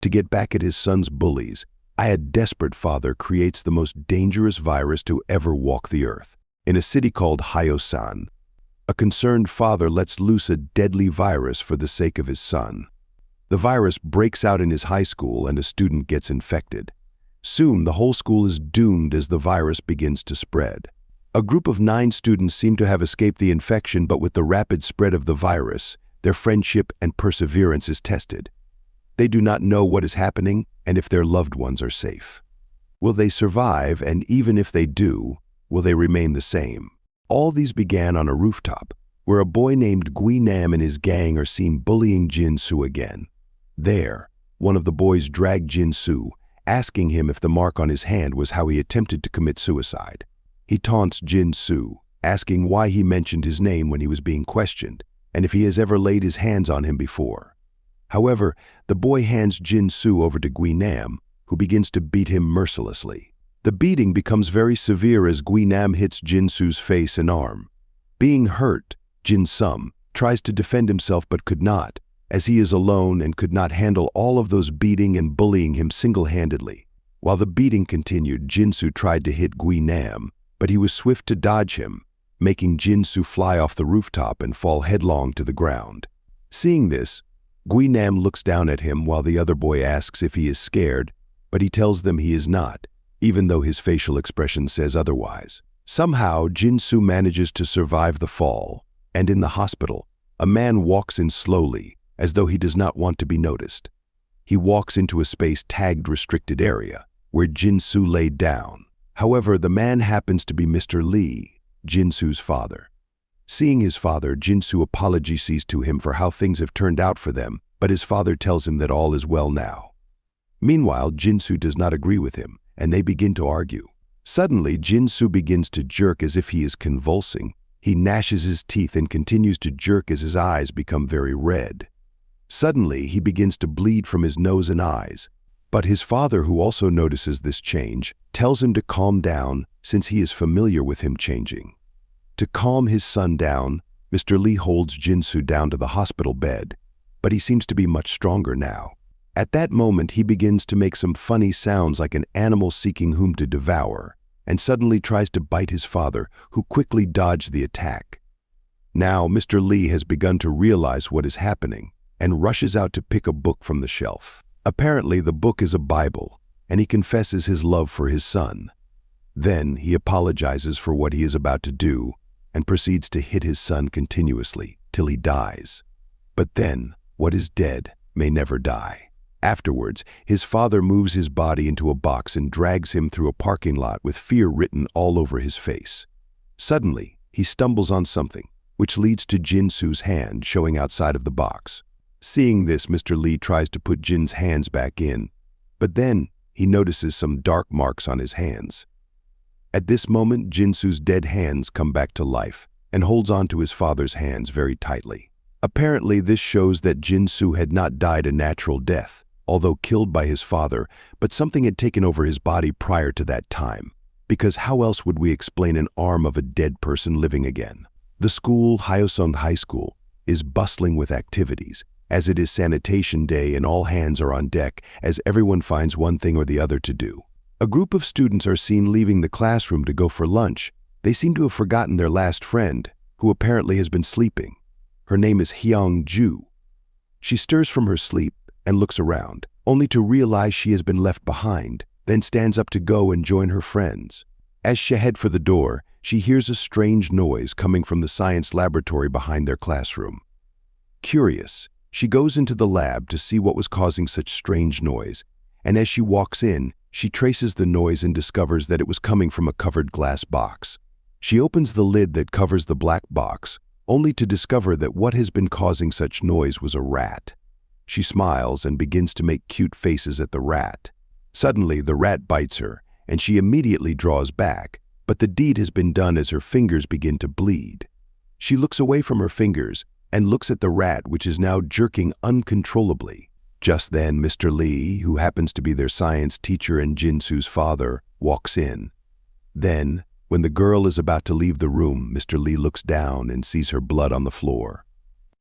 To get back at his son's bullies, a desperate father creates the most dangerous virus to ever walk the earth. In a city called Hyosan, a concerned father lets loose a deadly virus for the sake of his son. The virus breaks out in his high school and a student gets infected. Soon, the whole school is doomed as the virus begins to spread. A group of 9 students seem to have escaped the infection, but with the rapid spread of the virus, their friendship and perseverance is tested. They do not know what is happening and if their loved ones are safe. Will they survive, and even if they do, will they remain the same? All these began on a rooftop, where a boy named Gui Nam and his gang are seen bullying Jin Soo again. There, one of the boys dragged Jin Soo, asking him if the mark on his hand was how he attempted to commit suicide. He taunts Jin Soo, asking why he mentioned his name when he was being questioned, and if he has ever laid his hands on him before. However, the boy hands Jin Soo over to Gui Nam, who begins to beat him mercilessly. The beating becomes very severe as Gui Nam hits Jin Soo's face and arm. Being hurt, Jin Sum tries to defend himself but could not, as he is alone and could not handle all of those beating and bullying him single-handedly. While the beating continued, Jin Soo tried to hit Gui Nam, but he was swift to dodge him, making Jin Soo fly off the rooftop and fall headlong to the ground. Seeing this, Gui Nam looks down at him while the other boy asks if he is scared, but he tells them he is not, even though his facial expression says otherwise. Somehow, Jin Soo manages to survive the fall, and in the hospital, a man walks in slowly, as though he does not want to be noticed. He walks into a space tagged restricted area, where Jin Soo laid down. However, the man happens to be Mr. Lee, Jin Soo's father. Seeing his father, Jin Soo apologizes to him for how things have turned out for them, but his father tells him that all is well now. Meanwhile, Jin Soo does not agree with him, and they begin to argue. Suddenly, Jin Soo begins to jerk as if he is convulsing. He gnashes his teeth and continues to jerk as his eyes become very red. Suddenly, he begins to bleed from his nose and eyes. But his father, who also notices this change, tells him to calm down since he is familiar with him changing. To calm his son down, Mr. Lee holds Jin Soo down to the hospital bed, but he seems to be much stronger now. At that moment, he begins to make some funny sounds like an animal seeking whom to devour, and suddenly tries to bite his father, who quickly dodged the attack. Now, Mr. Lee has begun to realize what is happening and rushes out to pick a book from the shelf. Apparently, the book is a Bible, and he confesses his love for his son. Then, he apologizes for what he is about to do and proceeds to hit his son continuously till he dies. But then, what is dead may never die. Afterwards, his father moves his body into a box and drags him through a parking lot with fear written all over his face. Suddenly, he stumbles on something, which leads to Jin Soo's hand showing outside of the box. Seeing this, Mr. Lee tries to put Jin's hands back in, but then he notices some dark marks on his hands. At this moment, Jin Soo's dead hands come back to life and holds on to his father's hands very tightly. Apparently, this shows that Jin Soo had not died a natural death, although killed by his father, but something had taken over his body prior to that time, because how else would we explain an arm of a dead person living again? The school, Hyosan High School, is bustling with activities, as it is sanitation day and all hands are on deck as everyone finds one thing or the other to do. A group of students are seen leaving the classroom to go for lunch. They seem to have forgotten their last friend, who apparently has been sleeping. Her name is Hyung Ju. She stirs from her sleep and looks around, only to realize she has been left behind, then stands up to go and join her friends. As she heads for the door, she hears a strange noise coming from the science laboratory behind their classroom. Curious, she goes into the lab to see what was causing such strange noise, and as she walks in, she traces the noise and discovers that it was coming from a covered glass box. She opens the lid that covers the black box, only to discover that what has been causing such noise was a rat. She smiles and begins to make cute faces at the rat. Suddenly, the rat bites her, and she immediately draws back, but the deed has been done as her fingers begin to bleed. She looks away from her fingers and looks at the rat, which is now jerking uncontrollably. Just then, Mr. Lee, who happens to be their science teacher and Jin Soo's father, walks in. Then, when the girl is about to leave the room, Mr. Lee looks down and sees her blood on the floor.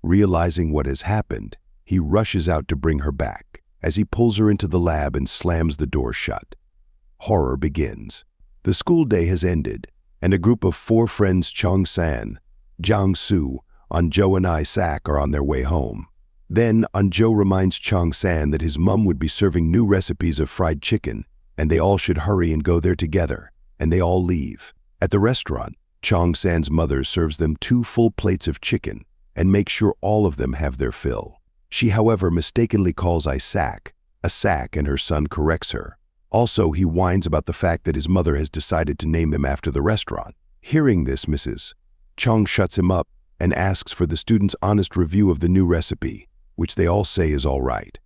Realizing what has happened, he rushes out to bring her back. as he pulls her into the lab and slams the door shut. Horror begins. The school day has ended, and a group of 4 friends Chong-san, Jiang-soo, Anjo and Isaac are on their way home. Then Anjo reminds Chong-san that his mum would be serving new recipes of fried chicken, and they all should hurry and go there together, and they all leave. At the restaurant, Chong-san's mother serves them 2 full plates of chicken and makes sure all of them have their fill. She, however, mistakenly calls Isaac a sack, and her son corrects her. Also, he whines about the fact that his mother has decided to name them after the restaurant. Hearing this, Mrs. Chong shuts him up and asks for the students' honest review of the new recipe, which they all say is all right.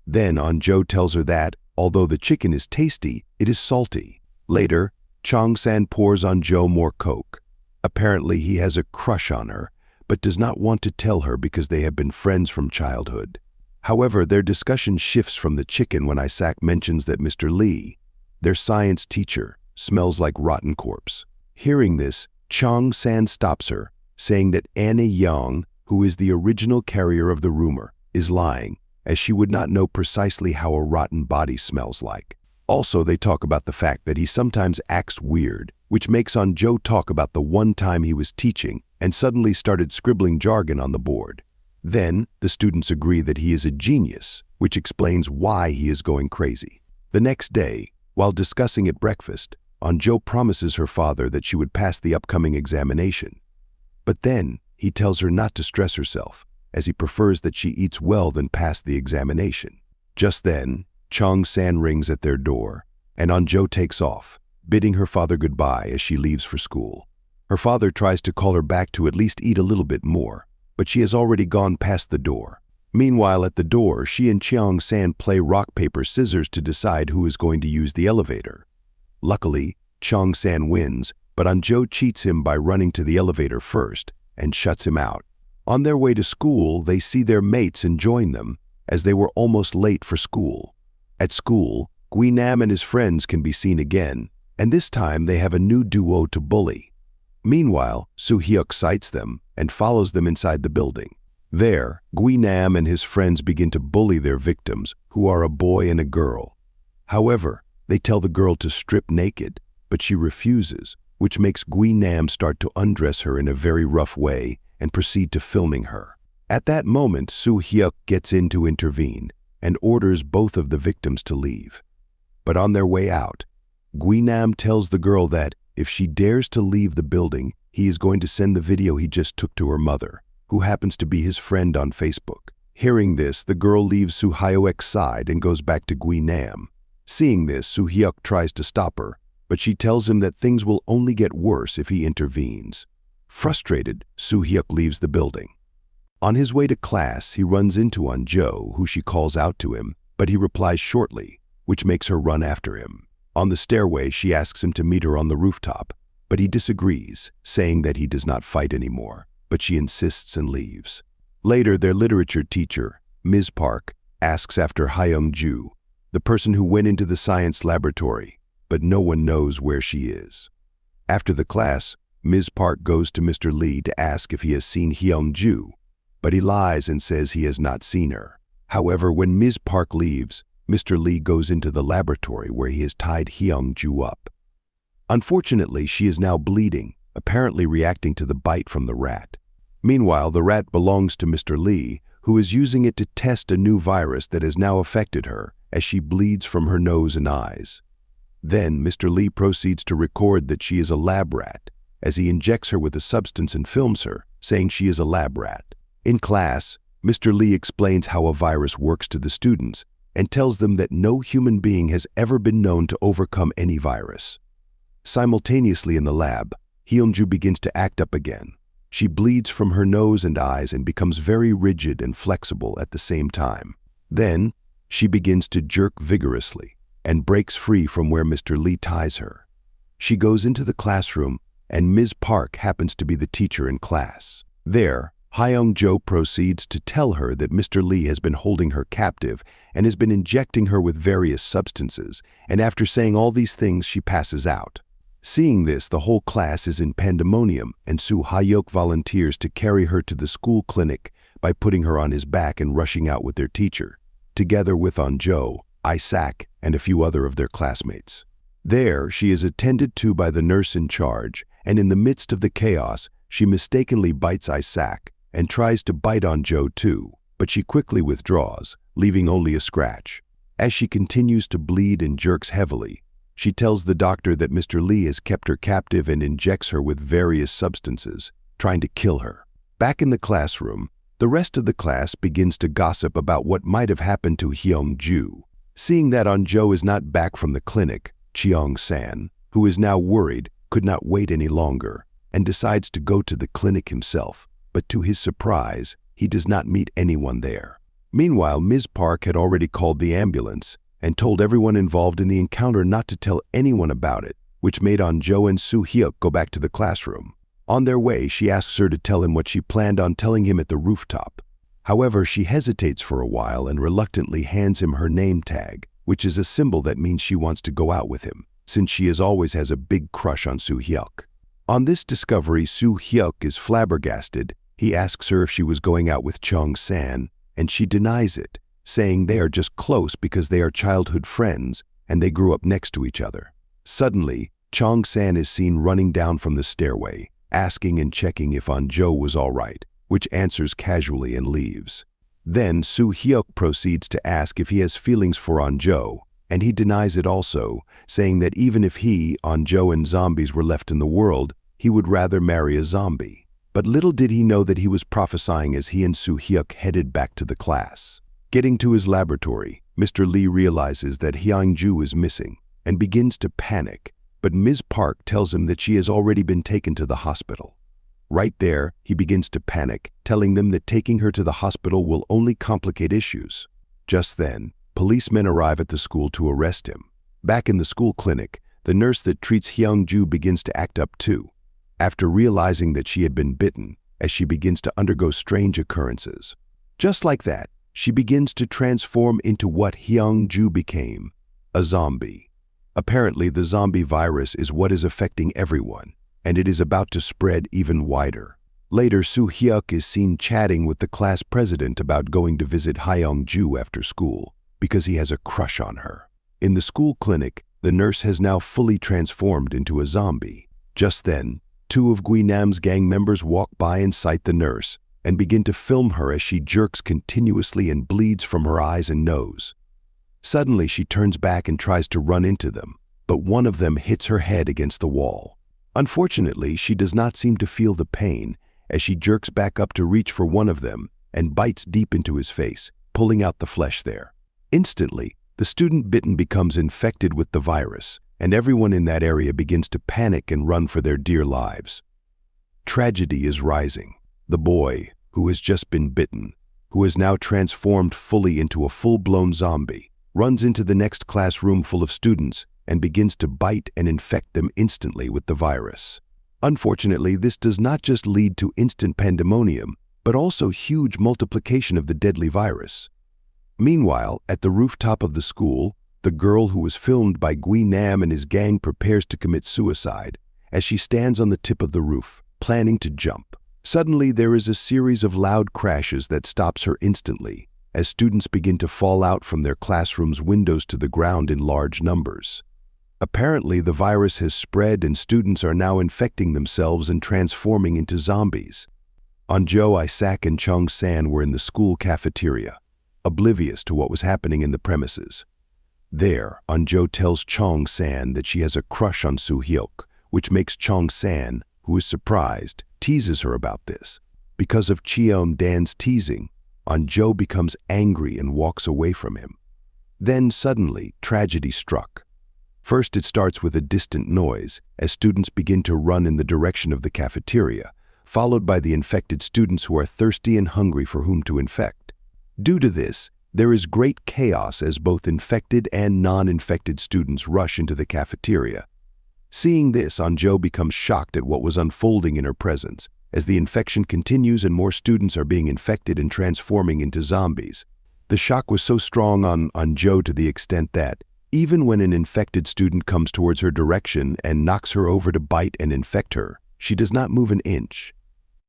Then Anjo tells her that, although the chicken is tasty, it is salty. Later, Chong-san pours Anjo more Coke. Apparently, he has a crush on her, but does not want to tell her because they have been friends from childhood. However, their discussion shifts from the chicken when Isaac mentions that Mr. Lee, their science teacher, smells like rotten corpse. Hearing this, Chong-san stops her, saying that Anna Young, who is the original carrier of the rumor, is lying, as she would not know precisely how a rotten body smells like. Also, they talk about the fact that he sometimes acts weird, which makes Anjo talk about the one time he was teaching and suddenly started scribbling jargon on the board. Then, the students agree that he is a genius, which explains why he is going crazy. The next day, while discussing at breakfast, Anjo promises her father that she would pass the upcoming examination. But then, he tells her not to stress herself, as he prefers that she eats well than pass the examination. Just then, Chong-san rings at their door, and Anjo takes off, bidding her father goodbye as she leaves for school. Her father tries to call her back to at least eat a little bit more, but she has already gone past the door. Meanwhile, at the door, she and Chong-san play rock, paper, scissors to decide who is going to use the elevator. Luckily, Chong-san wins, but Anjo cheats him by running to the elevator first and shuts him out. On their way to school, they see their mates and join them, as they were almost late for school. At school, Guinam and his friends can be seen again, and this time they have a new duo to bully. Meanwhile, Soo-hyuk sights them and follows them inside the building. There, Guinam and his friends begin to bully their victims, who are a boy and a girl. However, they tell the girl to strip naked, but she refuses, which makes Guinam start to undress her in a very rough way and proceed to filming her. At that moment, Soo-hyuk gets in to intervene and orders both of the victims to leave. But on their way out, Guinam tells the girl that, if she dares to leave the building, he is going to send the video he just took to her mother, who happens to be his friend on Facebook. Hearing this, the girl leaves Soo-hyuk's side and goes back to Guinam. Seeing this, Soo-hyuk tries to stop her, but she tells him that things will only get worse if he intervenes. Frustrated, Soo-hyuk leaves the building. On his way to class, he runs into Anjo, who she calls out to him, but he replies shortly, which makes her run after him. On the stairway, she asks him to meet her on the rooftop, but he disagrees, saying that he does not fight anymore, but she insists and leaves. Later, their literature teacher, Ms. Park, asks after Hyung-ju, the person who went into the science laboratory, but no one knows where she is. After the class, Ms. Park goes to Mr. Lee to ask if he has seen Hyung-ju, but he lies and says he has not seen her. However, when Ms. Park leaves, Mr. Lee goes into the laboratory where he has tied Hyung-ju up. Unfortunately, she is now bleeding, apparently reacting to the bite from the rat. Meanwhile, the rat belongs to Mr. Lee, who is using it to test a new virus that has now affected her, as she bleeds from her nose and eyes. Then, Mr. Lee proceeds to record that she is a lab rat, as he injects her with a substance and films her, saying she is a lab rat. In class, Mr. Lee explains how a virus works to the students, and tells them that no human being has ever been known to overcome any virus. Simultaneously in the lab, Hyung-ju begins to act up again. She bleeds from her nose and eyes and becomes very rigid and flexible at the same time. Then, she begins to jerk vigorously and breaks free from where Mr. Lee ties her. She goes into the classroom, and Ms. Park happens to be the teacher in class. There, Hyung-jo proceeds to tell her that Mr. Lee has been holding her captive and has been injecting her with various substances, and after saying all these things, she passes out. Seeing this, the whole class is in pandemonium, and Soo-hyuk volunteers to carry her to the school clinic by putting her on his back and rushing out with their teacher. together with Anjo, Isaac, and a few other of their classmates. There, she is attended to by the nurse in charge, and in the midst of the chaos, she mistakenly bites Isaac and tries to bite Anjo too, but she quickly withdraws, leaving only a scratch. As she continues to bleed and jerks heavily, she tells the doctor that Mr. Lee has kept her captive and injects her with various substances, trying to kill her. Back in the classroom, the rest of the class begins to gossip about what might have happened to Hyung-ju. Seeing that Anjo is not back from the clinic, Cheong-san, who is now worried, could not wait any longer and decides to go to the clinic himself, but to his surprise, he does not meet anyone there. Meanwhile, Ms. Park had already called the ambulance and told everyone involved in the encounter not to tell anyone about it, which made Anjo and Soo-hyuk go back to the classroom. On their way, she asks her to tell him what she planned on telling him at the rooftop. However, she hesitates for a while and reluctantly hands him her name tag, which is a symbol that means she wants to go out with him, since she always has a big crush on Soo-hyuk. On this discovery, Soo-hyuk is flabbergasted. He asks her if she was going out with Cheong-san, and she denies it, saying they are just close because they are childhood friends and they grew up next to each other. Suddenly, Cheong-san is seen running down from the stairway, asking and checking if Anjo was all right, which answers casually and leaves. Then Soo-hyuk proceeds to ask if he has feelings for Anjo, and he denies it also, saying that even if he, Anjo, and zombies were left in the world, he would rather marry a zombie. But little did he know that he was prophesying as he and Soo-hyuk headed back to the class. Getting to his laboratory, Mr. Lee realizes that Hyung-ju is missing and begins to panic, but Ms. Park tells him that she has already been taken to the hospital. Right there, he begins to panic, telling them that taking her to the hospital will only complicate issues. Just then, policemen arrive at the school to arrest him. Back in the school clinic, the nurse that treats Hyung-ju begins to act up too, after realizing that she had been bitten, as she begins to undergo strange occurrences. Just like that, she begins to transform into what Hyung-ju became, a zombie. Apparently, the zombie virus is what is affecting everyone, and it is about to spread even wider. Later, Soo-hyuk is seen chatting with the class president about going to visit Hyung-ju after school, because he has a crush on her. In the school clinic, the nurse has now fully transformed into a zombie. Just then, two of Guinam's gang members walk by and sight the nurse, and begin to film her as she jerks continuously and bleeds from her eyes and nose. Suddenly, she turns back and tries to run into them, but one of them hits her head against the wall. Unfortunately, she does not seem to feel the pain, as she jerks back up to reach for one of them and bites deep into his face, pulling out the flesh there. Instantly, the student bitten becomes infected with the virus, and everyone in that area begins to panic and run for their dear lives. Tragedy is rising. The boy, who has just been bitten, who is now transformed fully into a full-blown zombie, runs into the next classroom full of students and begins to bite and infect them instantly with the virus. Unfortunately, this does not just lead to instant pandemonium, but also huge multiplication of the deadly virus. Meanwhile, at the rooftop of the school, the girl who was filmed by Guinam and his gang prepares to commit suicide as she stands on the tip of the roof, planning to jump. Suddenly, there is a series of loud crashes that stops her instantly, as students begin to fall out from their classrooms' windows to the ground in large numbers. Apparently, the virus has spread and students are now infecting themselves and transforming into zombies. Anjo, Isaac, and Cheong-san were in the school cafeteria, oblivious to what was happening in the premises. There, Anjo tells Cheong-san that she has a crush on Soo-hyuk, which makes Cheong-san, who is surprised, teases her about this. Because of Cheong-dan's teasing, Anjo becomes angry and walks away from him. Then suddenly, tragedy struck. First, it starts with a distant noise as students begin to run in the direction of the cafeteria, followed by the infected students who are thirsty and hungry for whom to infect. Due to this, there is great chaos as both infected and non-infected students rush into the cafeteria. Seeing this, Anjo becomes shocked at what was unfolding in her presence, as the infection continues and more students are being infected and transforming into zombies. The shock was so strong on Anjo to the extent that, even when an infected student comes towards her direction and knocks her over to bite and infect her, she does not move an inch.